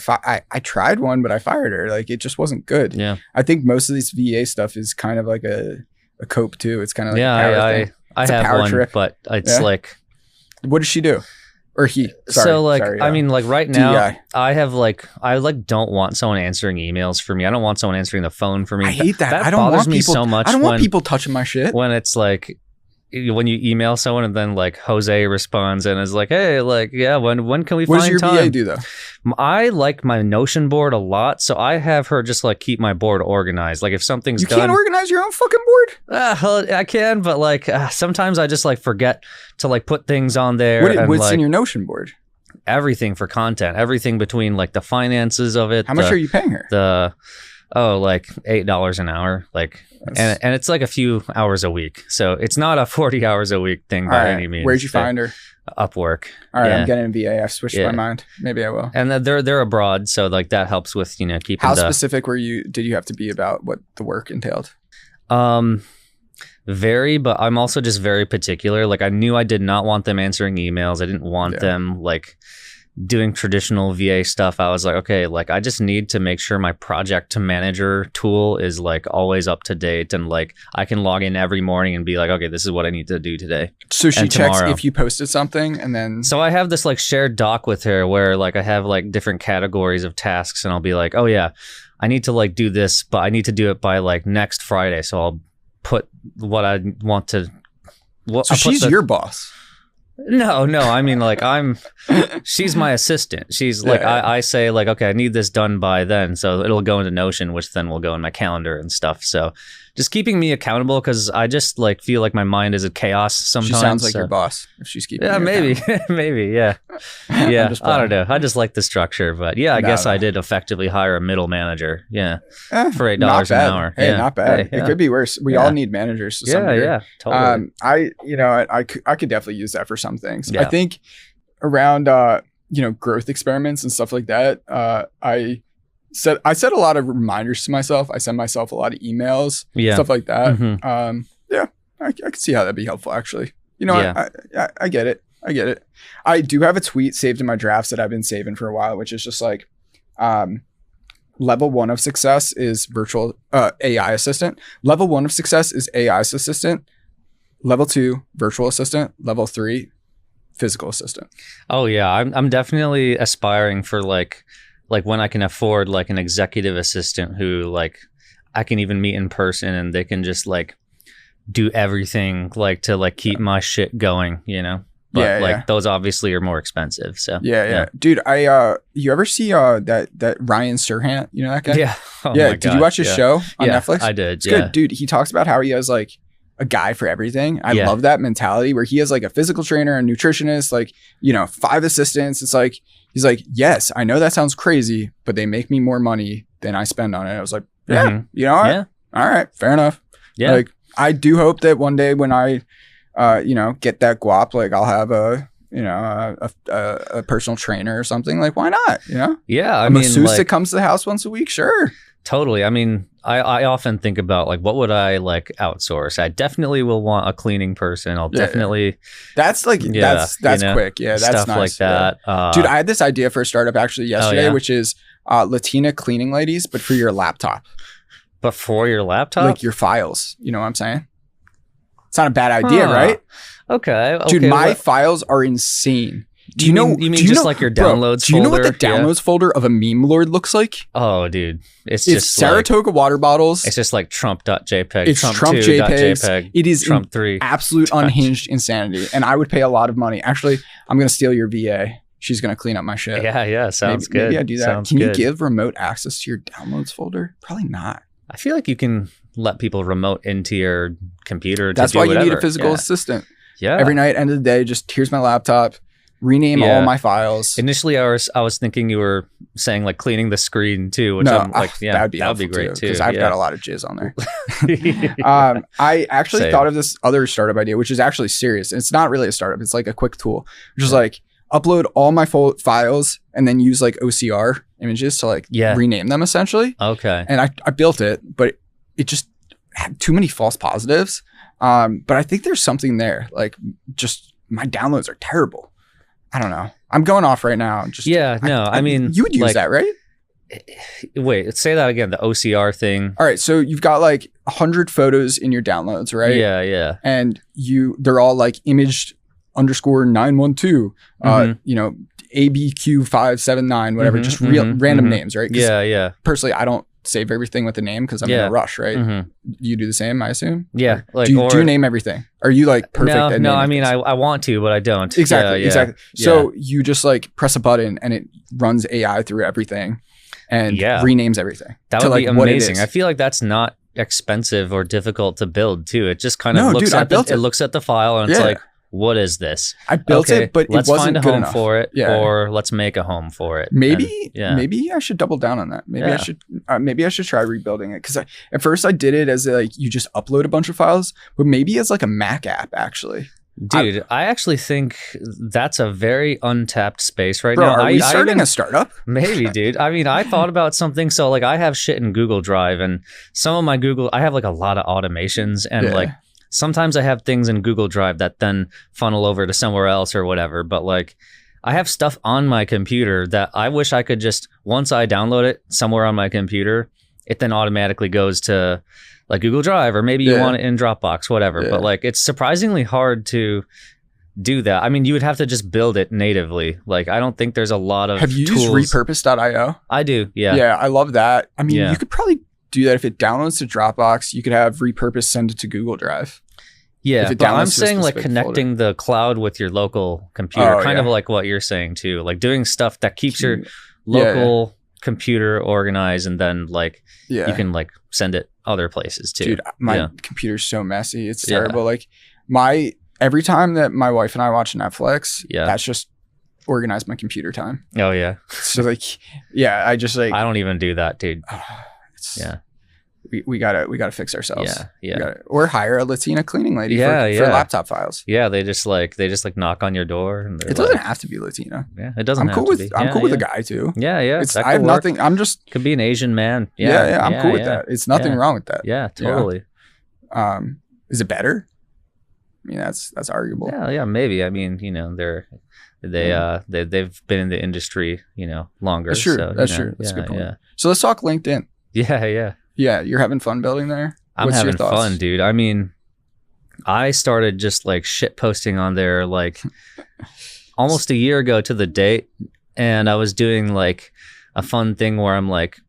Speaker 1: I tried one, but I fired her. Like, it just wasn't good.
Speaker 2: Yeah,
Speaker 1: I think most of this VA stuff is kind of like a cope too. It's kind of like a power thing.
Speaker 2: I have one, trip. But it's like,
Speaker 1: what does she do? Or he?
Speaker 2: I mean, like right now, DEI. I don't want someone answering emails for me. I don't want someone answering the phone for me.
Speaker 1: I hate that.
Speaker 2: That bothers me so much.
Speaker 1: I don't want people touching my shit.
Speaker 2: When it's like, when you email someone and then like Jose responds and is like, hey, like, yeah, when can we find time?
Speaker 1: What does your VA do though?
Speaker 2: I like my Notion board a lot, so I have her just like keep my board organized. Like if something's done,
Speaker 1: you can't organize your own fucking board.
Speaker 2: I can, but like sometimes I just like forget to like put things on there.
Speaker 1: What's
Speaker 2: like,
Speaker 1: in your Notion board?
Speaker 2: Everything for content, everything between like the finances of it.
Speaker 1: How much are you paying her?
Speaker 2: Like $8 an hour, like, and it's like a few hours a week, so it's not a 40 hours a week thing by any means.
Speaker 1: Where'd you find her?
Speaker 2: Upwork.
Speaker 1: All right, I'm getting a VA. I've switched my mind. Maybe I will.
Speaker 2: And they're abroad, so like that helps with keeping.
Speaker 1: How specific did you have to be about what the work entailed?
Speaker 2: Very, but I'm also just very particular. Like I knew I did not want them answering emails. I didn't want them like doing traditional VA stuff, I was like, okay, like I just need to make sure my project to manager tool is like always up to date, and like I can log in every morning and be like, okay, this is what I need to do today.
Speaker 1: So she checks if you posted something, and then.
Speaker 2: So I have this like shared doc with her where like I have like different categories of tasks, and I'll be like, oh yeah, I need to like do this, but I need to do it by like next Friday. So I'll put what I want to.
Speaker 1: So she's your boss.
Speaker 2: No, I mean like she's my assistant. She's like, I say like, okay, I need this done by then. So it'll go into Notion, which then will go in my calendar and stuff. So just keeping me accountable, because I just like feel like my mind is a chaos sometimes.
Speaker 1: She sounds like your boss if she's keeping you
Speaker 2: maybe, maybe, yeah. Yeah, I don't know. I just like the structure, but yeah, I guess I did effectively hire a middle manager. Yeah, for $8 an hour.
Speaker 1: Hey, not bad. It could be worse. We all need managers to some degree.
Speaker 2: Yeah, totally.
Speaker 1: I could definitely use that for some things. I think around growth experiments and stuff like that. I set a lot of reminders to myself. I send myself a lot of emails, stuff like that. I could see how that'd be helpful, actually. I get it. I do have a tweet saved in my drafts that I've been saving for a while, which is just like, level 1 of success is virtual AI assistant. Level 1 of success is AI assistant. Level 2, virtual assistant. Level 3, physical assistant.
Speaker 2: Oh yeah, I'm definitely aspiring for like when I can afford like an executive assistant who like I can even meet in person, and they can just like do everything like to like keep my shit going, But those obviously are more expensive. So
Speaker 1: yeah. Dude, you ever see that Ryan Serhant? You know that guy?
Speaker 2: Yeah.
Speaker 1: Oh yeah. Did you watch his show on Netflix?
Speaker 2: I did.
Speaker 1: It's good, dude. He talks about how he has like a guy for everything. I love that mentality where he has like a physical trainer, a nutritionist, like 5 assistants. It's like he's like, yes, I know that sounds crazy, but they make me more money than I spend on it. I was like, you know what?
Speaker 2: Yeah.
Speaker 1: All right, fair enough.
Speaker 2: Yeah.
Speaker 1: Like I do hope that one day when I get that guap, like I'll have a personal trainer or something. Like, why not?
Speaker 2: Yeah.
Speaker 1: A masseuse that comes to the house once a week. Sure.
Speaker 2: Totally. I mean, I often think about like, what would I like outsource? I definitely will want a cleaning person. I'll definitely.
Speaker 1: That's like, that's quick. Yeah. That's
Speaker 2: stuff
Speaker 1: nice.
Speaker 2: Like that. Yeah.
Speaker 1: Dude, I had this idea for a startup actually yesterday, which is Latina cleaning ladies, but for your laptop.
Speaker 2: But for your laptop?
Speaker 1: Like your files. You know what I'm saying? It's not a bad idea, right?
Speaker 2: Okay.
Speaker 1: Dude, my files are insane.
Speaker 2: You mean just like your downloads folder?
Speaker 1: Do you know what the downloads folder of a meme lord looks like?
Speaker 2: Oh, dude. It's just
Speaker 1: Saratoga water bottles.
Speaker 2: It's just like Trump.jpg.
Speaker 1: It's Trump JPEGs. It is
Speaker 2: Trump 3.
Speaker 1: Absolute unhinged insanity. And I would pay a lot of money. Actually, I'm going to steal your VA. She's going to clean up my shit.
Speaker 2: Yeah. Sounds good.
Speaker 1: Maybe I do that.
Speaker 2: Sounds
Speaker 1: Can
Speaker 2: good.
Speaker 1: you give remote access to your downloads folder? Probably not.
Speaker 2: I feel like you can let people remote into your computer.
Speaker 1: That's why you need a physical assistant.
Speaker 2: Yeah.
Speaker 1: Every night, end of the day, just here's my laptop. Rename all my files.
Speaker 2: Initially, I was thinking you were saying like cleaning the screen too, which I'm like, that would be great too.
Speaker 1: Because I've got a lot of jizz on there. I actually thought of this other startup idea, which is actually serious. It's not really a startup. It's like a quick tool, which is like upload all my files and then use like OCR images to like rename them essentially.
Speaker 2: Okay.
Speaker 1: And I built it, but it just had too many false positives. But I think there's something there. Like just my downloads are terrible. I don't know. I'm going off right now.
Speaker 2: I mean,
Speaker 1: you would use that, right?
Speaker 2: Wait, say that again. The OCR thing.
Speaker 1: All right. So you've got like 100 photos in your downloads, right?
Speaker 2: Yeah.
Speaker 1: And they're all like imaged _912, ABQ579, whatever, just random names, right?
Speaker 2: Yeah.
Speaker 1: Personally, I don't save everything with a name because I'm in a rush, right? You do the same, I assume?
Speaker 2: Yeah.
Speaker 1: Like, do you name everything? Are you like perfect at naming
Speaker 2: No, I mean,
Speaker 1: things?
Speaker 2: I want to, but I don't.
Speaker 1: Exactly. So you just like press a button and it runs AI through everything and renames everything.
Speaker 2: That would be amazing. I feel like that's not expensive or difficult to build too. It just kind of looks at the file and it's like, what is this?
Speaker 1: I built it, but
Speaker 2: let's
Speaker 1: it wasn't
Speaker 2: find a
Speaker 1: good
Speaker 2: home
Speaker 1: enough
Speaker 2: for it, or let's make a home for it.
Speaker 1: Maybe I should double down on that. Maybe I should try rebuilding it because at first I did it as like you just upload a bunch of files, but maybe as like a Mac app actually.
Speaker 2: Dude, I actually think that's a very untapped space right now.
Speaker 1: Are we starting a startup?
Speaker 2: Maybe, dude. I mean, I thought about something. So like I have shit in Google Drive and some of my I have like a lot of automations and like sometimes I have things in Google Drive that then funnel over to somewhere else or whatever. But like I have stuff on my computer that I wish I could just, once I download it somewhere on my computer, it then automatically goes to like Google Drive, or maybe you want it in Dropbox, whatever. But like, it's surprisingly hard to do that. I mean, you would have to just build it natively. Like, I don't think there's a lot of
Speaker 1: Have you
Speaker 2: tools.
Speaker 1: used repurpose.io?
Speaker 2: I do, yeah.
Speaker 1: Yeah, I love that. I mean, you could probably do that if it downloads to Dropbox. You could have repurpose send it to Google Drive.
Speaker 2: Yeah, but I'm saying like connecting the cloud with your local computer, kind of like what you're saying too, like doing stuff that keeps your local computer organized, and then like you can like send it other places too.
Speaker 1: Dude, my computer's so messy. It's terrible. Like every time that my wife and I watch Netflix, that's just organize my computer time.
Speaker 2: Oh yeah.
Speaker 1: So like, I just like,
Speaker 2: I don't even do that, dude.
Speaker 1: We gotta fix ourselves.
Speaker 2: Yeah.
Speaker 1: Or hire a Latina cleaning lady for laptop files.
Speaker 2: Yeah, they just like knock on your door, and
Speaker 1: it doesn't have to be Latina.
Speaker 2: Yeah, it doesn't.
Speaker 1: I'm cool with a guy too.
Speaker 2: Yeah.
Speaker 1: I have nothing. I'm just
Speaker 2: could be an Asian man.
Speaker 1: I'm cool with that. It's nothing wrong with that.
Speaker 2: Yeah, totally.
Speaker 1: Is it better? I mean, that's arguable.
Speaker 2: Yeah, maybe. I mean, you know, they've been in the industry, you know, longer.
Speaker 1: That's true.
Speaker 2: So,
Speaker 1: That's true. That's a good point. Yeah. So let's talk LinkedIn.
Speaker 2: Yeah.
Speaker 1: Yeah, you're having fun building there?
Speaker 2: I'm having fun, dude. I mean, I started just like shit posting on there like almost a year ago to the date. And I was doing like a fun thing where I'm like,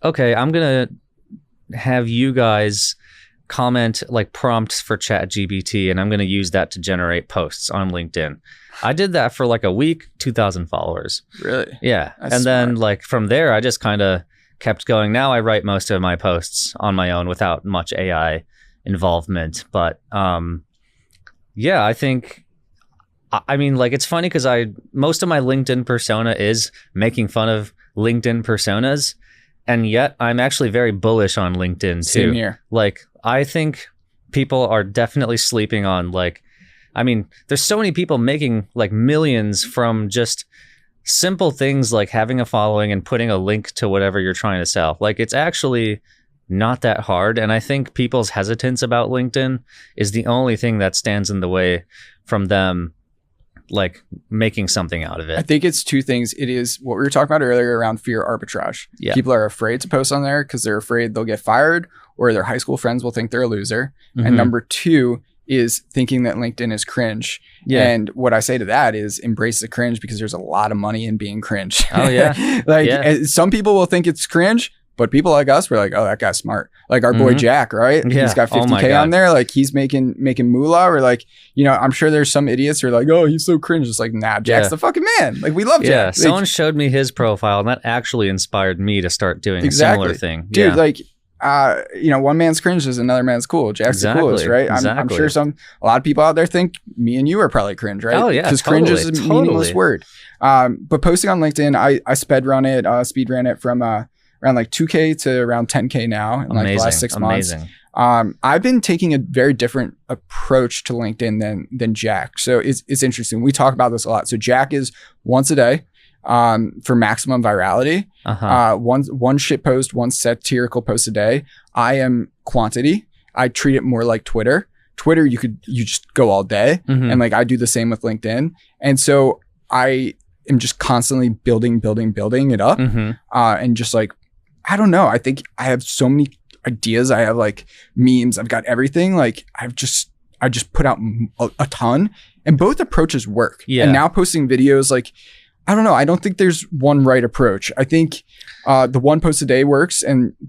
Speaker 2: okay, I'm going to have you guys comment like prompts for ChatGPT, and I'm going to use that to generate posts on LinkedIn. I did that for like a week, 2,000 followers.
Speaker 1: Really?
Speaker 2: Yeah.
Speaker 1: That's
Speaker 2: and
Speaker 1: smart.
Speaker 2: then like from there, I just kind of kept going. Now I write most of my posts on my own without much AI involvement. But I think, I mean, like, it's funny because most of my LinkedIn persona is making fun of LinkedIn personas. And yet I'm actually very bullish on LinkedIn too.
Speaker 1: Same here.
Speaker 2: Like, I think people are definitely sleeping on like, I mean, there's so many people making like millions from just simple things like having a following and putting a link to whatever you're trying to sell. Like, it's actually not that hard. And I think people's hesitance about LinkedIn is the only thing that stands in the way from them like making something out of it.
Speaker 1: I think it's two things. It is what we were talking about earlier around fear arbitrage. Yeah. People are afraid to post on there because they're afraid they'll get fired or their high school friends will think they're a loser. Mm-hmm. And number two is thinking that LinkedIn is cringe. Yeah. And what I say to that is embrace the cringe, because there's a lot of money in being cringe.
Speaker 2: Oh yeah.
Speaker 1: Some people will think it's cringe, but people like us, we're like, oh, that guy's smart. Like our boy Jack, right? Yeah. He's got 50K on there. Like he's making moolah. Or like, you know, I'm sure there's some idiots who are like, oh, he's so cringe. It's like, nah, Jack's the fucking man. Like we love Jack.
Speaker 2: Yeah. Someone showed me his profile and that actually inspired me to start doing a similar thing.
Speaker 1: Dude, like, you know, one man's cringe is another man's cool. Jack's the coolest, right? I'm sure a lot of people out there think me and you are probably cringe, right?
Speaker 2: Oh yeah,
Speaker 1: because cringe is a meaningless word. But posting on LinkedIn, I speed ran it from around like 2K to around 10K now in like the last 6 months. I've been taking a very different approach to LinkedIn than Jack. So it's interesting. We talk about this a lot. So Jack is once a day. For maximum virality, one shit post, one satirical post a day. I am quantity. I treat it more like Twitter. Twitter, you just go all day, and like I do the same with LinkedIn. And so I am just constantly building it up, and just like, I don't know. I think I have so many ideas. I have like memes. I've got everything. Like I just put out a ton, and both approaches work. Yeah. And now posting videos, like, I don't know. I don't think there's one right approach. I think the one post a day works,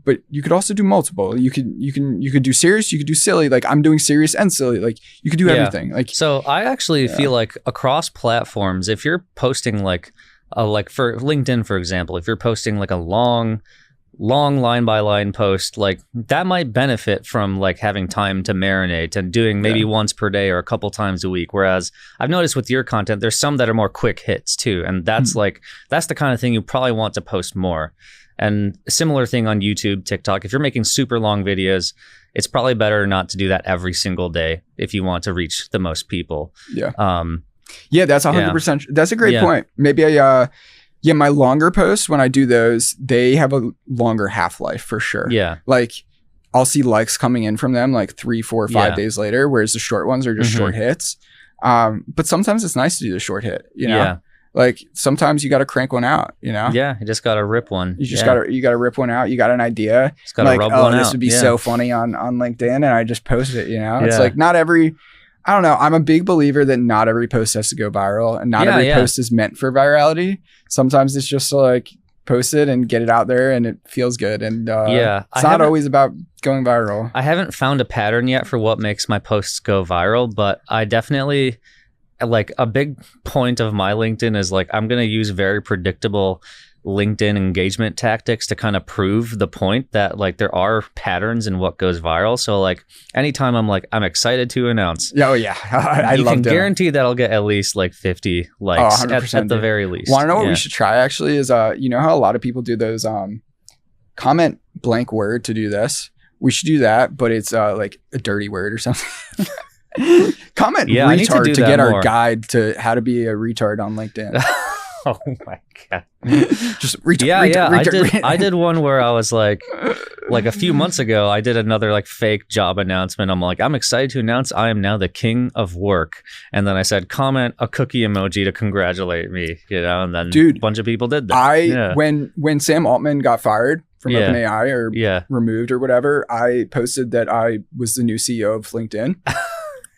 Speaker 1: but you could also do multiple. You could do serious, you could do silly. Like I'm doing serious and silly. Like you could do everything. Like
Speaker 2: so, I actually feel like across platforms, if you're posting like for LinkedIn, for example, if you're posting like a long line by line post, like that might benefit from like having time to marinate and doing maybe once per day or a couple times a week. Whereas I've noticed with your content, there's some that are more quick hits too. And that's that's the kind of thing you probably want to post more. And a similar thing on YouTube, TikTok. If you're making super long videos, it's probably better not to do that every single day if you want to reach the most people. Yeah.
Speaker 1: That's 100%. That's a great point. Maybe my longer posts, when I do those, they have a longer half-life for sure. Yeah. Like I'll see likes coming in from them like 3, 4, 5 days later, whereas the short ones are just short hits. But sometimes it's nice to do the short hit, you know? Like sometimes you got to crank one out, you know?
Speaker 2: Yeah, you just got to rip one.
Speaker 1: You just gotta rip one out. You got an idea.
Speaker 2: Just got to rub one out.
Speaker 1: This would be so funny on LinkedIn, and I just post it, you know? It's like I don't know. I'm a big believer that not every post has to go viral, and not every post is meant for virality. Sometimes it's just to like post it and get it out there, and it feels good. And it's not always about going viral. I
Speaker 2: haven't found a pattern yet for what makes my posts go viral, but I definitely like a big point of my LinkedIn is like I'm going to use very predictable LinkedIn engagement tactics to kind of prove the point that like there are patterns in what goes viral. So like anytime I'm excited to announce.
Speaker 1: Oh yeah. I
Speaker 2: you can guarantee that I'll get at least like 50 likes at the very least.
Speaker 1: Want to know what we should try actually is you know how a lot of people do those comment blank word to do this. We should do that, but it's like a dirty word or something. Comment retard to get more. Our guide to how to be a retard on LinkedIn.
Speaker 2: Oh my god!
Speaker 1: Just retard.
Speaker 2: I did one where I was like a few months ago. I did another like fake job announcement. I'm like, I'm excited to announce I am now the king of work. And then I said, comment a cookie emoji to congratulate me. You know, and then a bunch of people did that.
Speaker 1: When Sam Altman got fired from OpenAI or removed or whatever, I posted that I was the new CEO of LinkedIn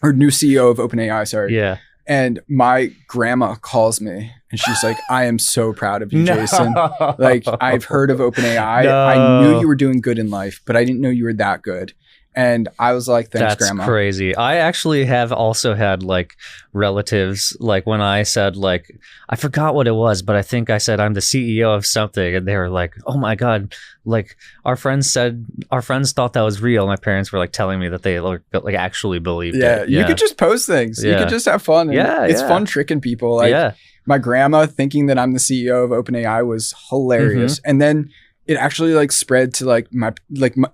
Speaker 1: or new CEO of OpenAI. Sorry.
Speaker 2: Yeah.
Speaker 1: And my grandma calls me and she's like, I am so proud of you, Jason. Like, I've heard of OpenAI. I knew you were doing good in life, but I didn't know you were that good. And I was like, thanks, Grandma.
Speaker 2: That's crazy. I actually have also had like relatives, like when I said like, I forgot what it was, but I think I said I'm the CEO of something. And they were like, oh my God, like our friends thought that was real. My parents were like telling me that they like actually believed it.
Speaker 1: You could just post things. You could just have fun. And it's fun tricking people. Like my grandma thinking that I'm the CEO of OpenAI was hilarious. And then it actually like spread to like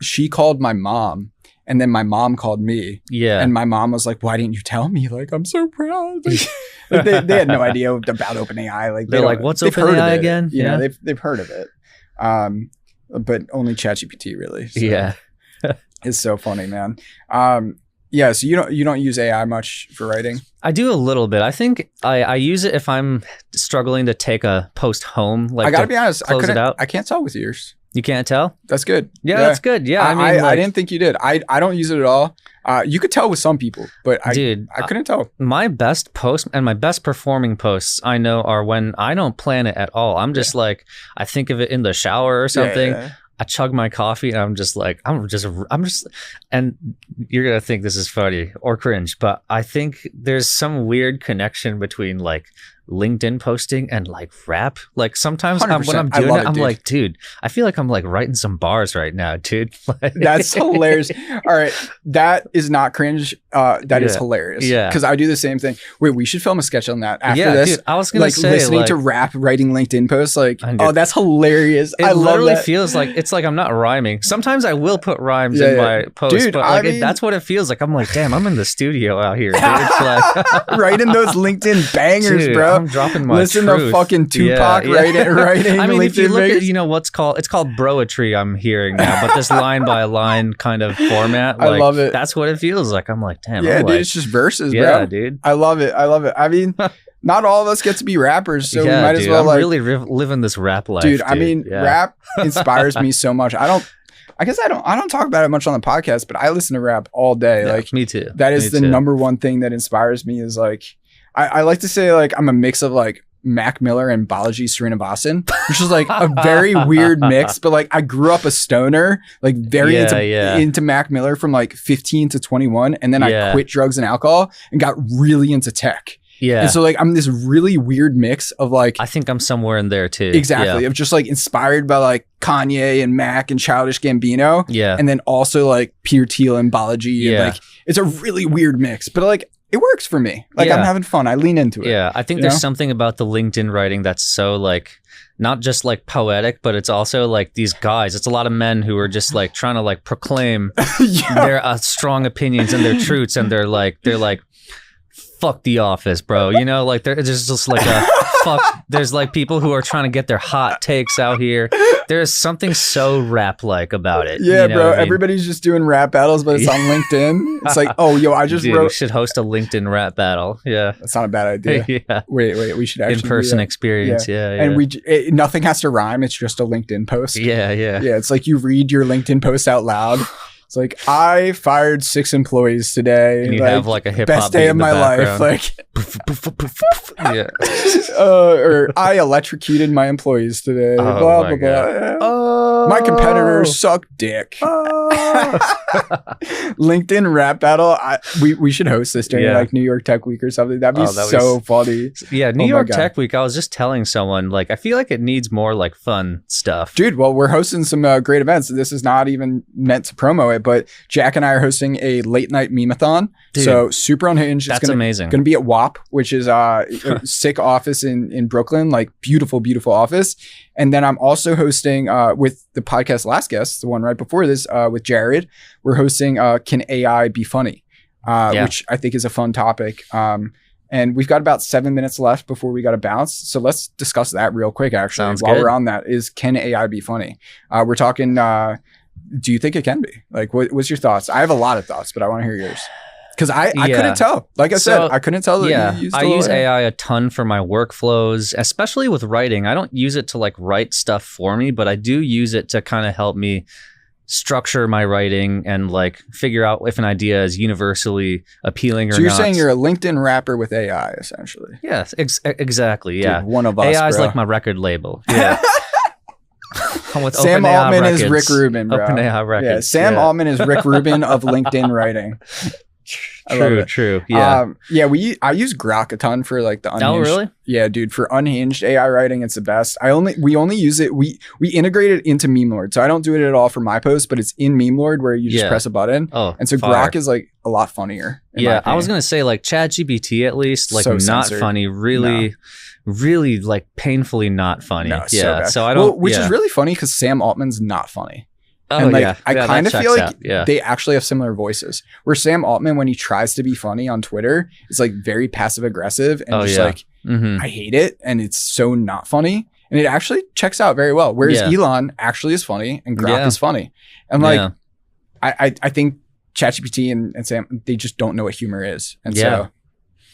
Speaker 1: she called my mom. And then my mom called me. Yeah. And my mom was like, why didn't you tell me? Like, I'm so proud. Like, they had no idea about OpenAI. Like,
Speaker 2: they're like, what's OpenAI again?
Speaker 1: Yeah, they've heard of it. But only ChatGPT really. So
Speaker 2: yeah.
Speaker 1: It's so funny, man. So you don't use AI much for writing?
Speaker 2: I do a little bit. I think I use it if I'm struggling to take a post home. Like I gotta be honest,
Speaker 1: I can't tell with yours.
Speaker 2: You can't tell?
Speaker 1: That's good.
Speaker 2: Yeah, that's good. Yeah,
Speaker 1: I didn't think you did. I don't use it at all. You could tell with some people, but I couldn't tell.
Speaker 2: My best post and my best performing posts I know are when I don't plan it at all. I'm just like, I think of it in the shower or something. Yeah. I chug my coffee and I'm just, and you're going to think this is funny or cringe, but I think there's some weird connection between like LinkedIn posting and like rap. Like sometimes when I'm doing it, I'm like, dude, I feel like I'm like writing some bars right now, dude. Like,
Speaker 1: that's hilarious. All right. That is not cringe. That is hilarious. Yeah. Because I do the same thing. Wait, we should film a sketch on that after this.
Speaker 2: Dude, I was going to say
Speaker 1: listening to rap, writing LinkedIn posts. Like, that's hilarious.
Speaker 2: I love that. Feels like, it's like I'm not rhyming. Sometimes I will put rhymes in my posts, dude, but like that's what it feels like. I'm like, damn, I'm in the studio out here, dude. Like,
Speaker 1: writing those LinkedIn bangers, dude, bro.
Speaker 2: I'm dropping my
Speaker 1: Listen to fucking Tupac writing.
Speaker 2: I mean, if you look at, it's called broetry I'm hearing now, but this line by line kind of format, like, I love it. That's what it feels like. I'm like, damn.
Speaker 1: Yeah, dude, it's just verses, bro.
Speaker 2: Yeah, dude.
Speaker 1: I love it. I mean, not all of us get to be rappers, so we might as well
Speaker 2: I'm really living this rap life,
Speaker 1: dude. I mean, rap inspires me so much. I don't talk about it much on the podcast, but I listen to rap all day.
Speaker 2: Yeah,
Speaker 1: like
Speaker 2: me too.
Speaker 1: That is the number one thing that inspires me is like, I like to say like I'm a mix of like Mac Miller and Balaji Srinivasan, which is like a very weird mix, but like I grew up a stoner, like very into Mac Miller from like 15 to 21. And then I quit drugs and alcohol and got really into tech. Yeah. And so like I'm this really weird mix of like,
Speaker 2: I think I'm somewhere in there too.
Speaker 1: Exactly. I'm just like inspired by like Kanye and Mac and Childish Gambino.
Speaker 2: Yeah.
Speaker 1: And then also like Peter Thiel and Balaji. Yeah. And like it's a really weird mix, but like it works for me. Like I'm having fun. I lean into it.
Speaker 2: Yeah. I think there's something about the LinkedIn writing that's so like not just like poetic, but it's also like these guys. It's a lot of men who are just like trying to like proclaim their strong opinions and their truths, and they're like fuck The Office, bro. You know, like there's just like a fuck. There's like people who are trying to get their hot takes out here. There's something so rap-like about it.
Speaker 1: Yeah,
Speaker 2: you know
Speaker 1: bro.
Speaker 2: what I mean?
Speaker 1: Everybody's just doing rap battles, but it's on LinkedIn. It's like, oh, yo, I just
Speaker 2: Dude,
Speaker 1: wrote.
Speaker 2: we should host a LinkedIn rap battle. Yeah.
Speaker 1: That's not a bad idea.
Speaker 2: Yeah.
Speaker 1: Wait, we should actually
Speaker 2: In-person experience. Yeah.
Speaker 1: And nothing has to rhyme. It's just a LinkedIn post.
Speaker 2: Yeah.
Speaker 1: Yeah, it's like you read your LinkedIn post out loud. It's like, I fired 6 employees today.
Speaker 2: And you have like a hip hop
Speaker 1: best day of my life. Like,
Speaker 2: yeah.
Speaker 1: Or I electrocuted my employees today.
Speaker 2: Oh,
Speaker 1: blah,
Speaker 2: my
Speaker 1: blah, blah.
Speaker 2: God. Oh.
Speaker 1: My competitors suck dick. LinkedIn rap battle. We should host this during like New York Tech Week or something. That'd be so funny.
Speaker 2: Yeah, New York Tech Week. I was just telling someone, like, I feel like it needs more like fun stuff.
Speaker 1: Dude, well, we're hosting some great events. This is not even meant to promo it, but Jack and I are hosting a late night Meme-a-thon.
Speaker 2: Dude,
Speaker 1: so super unhinged.
Speaker 2: That's amazing.
Speaker 1: Going to be at WAP, which is a sick office in Brooklyn, like beautiful, beautiful office. And then I'm also hosting with the podcast last guest, the one right before this, with Jared. We're hosting Can AI Be Funny? Which I think is a fun topic. And we've got about 7 minutes left before we got to bounce. So let's discuss that real quick, actually.
Speaker 2: Sounds
Speaker 1: While
Speaker 2: good.
Speaker 1: we're on that, is can AI be funny? We're talking, do you think it can be? Like, what's your thoughts? I have a lot of thoughts, but I want to hear yours. Because I couldn't tell. Like I said, I couldn't tell that you used
Speaker 2: I use AI a ton for my workflows, especially with writing. I don't use it to like write stuff for me, but I do use it to kind of help me structure my writing and like figure out if an idea is universally appealing or not.
Speaker 1: So you're saying you're a LinkedIn rapper with AI, essentially?
Speaker 2: Yes, exactly. Yeah.
Speaker 1: Dude, one of us,
Speaker 2: AI is
Speaker 1: bro.
Speaker 2: like my record label. Yeah. With
Speaker 1: Sam
Speaker 2: OpenAI
Speaker 1: Altman
Speaker 2: Records.
Speaker 1: is Rick Rubin, bro.
Speaker 2: OpenAI Records.
Speaker 1: Yeah, Sam Altman is Rick Rubin of LinkedIn writing.
Speaker 2: True. Yeah.
Speaker 1: I use Grok a ton for like the unhinged.
Speaker 2: Oh, really?
Speaker 1: Yeah, dude. For unhinged AI writing, it's the best. We only use it. We integrate it into MemeLord, so I don't do it at all for my posts, but it's in MemeLord where you just press a button.
Speaker 2: Oh,
Speaker 1: and so
Speaker 2: fire.
Speaker 1: Grok is like a lot funnier.
Speaker 2: Yeah, I was gonna say like ChatGPT at least, like
Speaker 1: So
Speaker 2: not
Speaker 1: censored.
Speaker 2: funny. Really like painfully not funny.
Speaker 1: No,
Speaker 2: yeah.
Speaker 1: bad.
Speaker 2: So I don't.
Speaker 1: Which is really funny because Sam Altman's not funny.
Speaker 2: Oh,
Speaker 1: and like,
Speaker 2: yeah.
Speaker 1: I kind of feel like
Speaker 2: out.
Speaker 1: they actually have similar voices. Where Sam Altman, when he tries to be funny on Twitter, is like very passive aggressive and like, I hate it. And it's so not funny. And it actually checks out very well. Whereas Elon actually is funny and Grok is funny. And like, I think ChatGPT and Sam, they just don't know what humor is. And so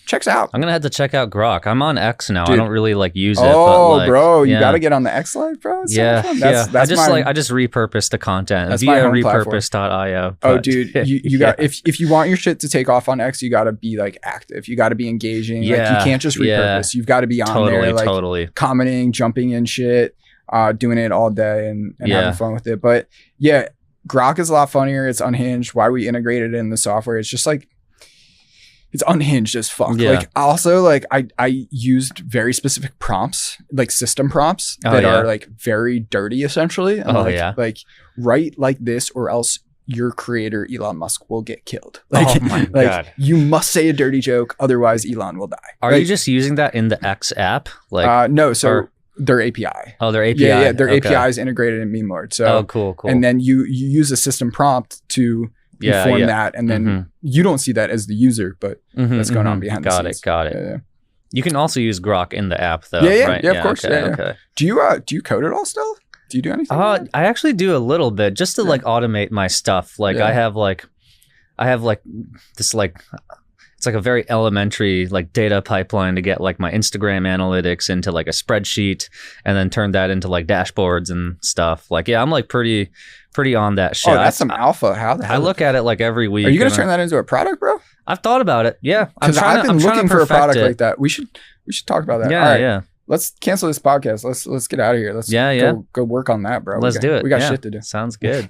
Speaker 1: checks out.
Speaker 2: I'm gonna have to check out Grok. I'm on X now. Dude. I don't really like use it.
Speaker 1: Oh,
Speaker 2: but, like,
Speaker 1: bro, you gotta get on the X life, bro. It's so fun. That's
Speaker 2: I just repurpose the content via repurpose.io.
Speaker 1: Oh, dude, you got if you want your shit to take off on X, you gotta be like active. You gotta be engaging. Like you can't just repurpose. You've got to be on there, like commenting, jumping in shit, doing it all day and having fun with it. But yeah, Grok is a lot funnier. It's unhinged. Why we integrated it in the software? It's just like. It's unhinged as fuck.
Speaker 2: Yeah.
Speaker 1: Like also like I used very specific prompts, like system prompts that are like very dirty essentially. And like write like this or else your creator Elon Musk will get killed. Like,
Speaker 2: oh my God.
Speaker 1: You must say a dirty joke, otherwise Elon will die.
Speaker 2: Are you just using that in the X app? Like
Speaker 1: no, so their API.
Speaker 2: Oh, their API.
Speaker 1: Yeah, their API is integrated in MemeLord. So
Speaker 2: cool.
Speaker 1: And then you use a system prompt to inform that, and then you don't see that as the user, but that's going on behind the scenes.
Speaker 2: Got it. Yeah. You can also use Grok in the app, though.
Speaker 1: Yeah, of course.
Speaker 2: Okay.
Speaker 1: Do you code it all still? Do you do anything?
Speaker 2: I actually do a little bit just to like automate my stuff. Like I have this like. It's like a very elementary like data pipeline to get like my Instagram analytics into like a spreadsheet and then turn that into like dashboards and stuff. Like, I'm like pretty on that shit.
Speaker 1: Oh, that's some alpha. How the hell?
Speaker 2: I look at it like every week.
Speaker 1: Are you going to turn that into a product, bro?
Speaker 2: I've thought about it. Yeah.
Speaker 1: Because I've been looking for a product like that. We should talk about that.
Speaker 2: Yeah.
Speaker 1: All right.
Speaker 2: Yeah.
Speaker 1: Let's cancel this podcast. Let's get out of here. Let's go work on that, bro.
Speaker 2: Let's do it.
Speaker 1: We got shit to do.
Speaker 2: Sounds good.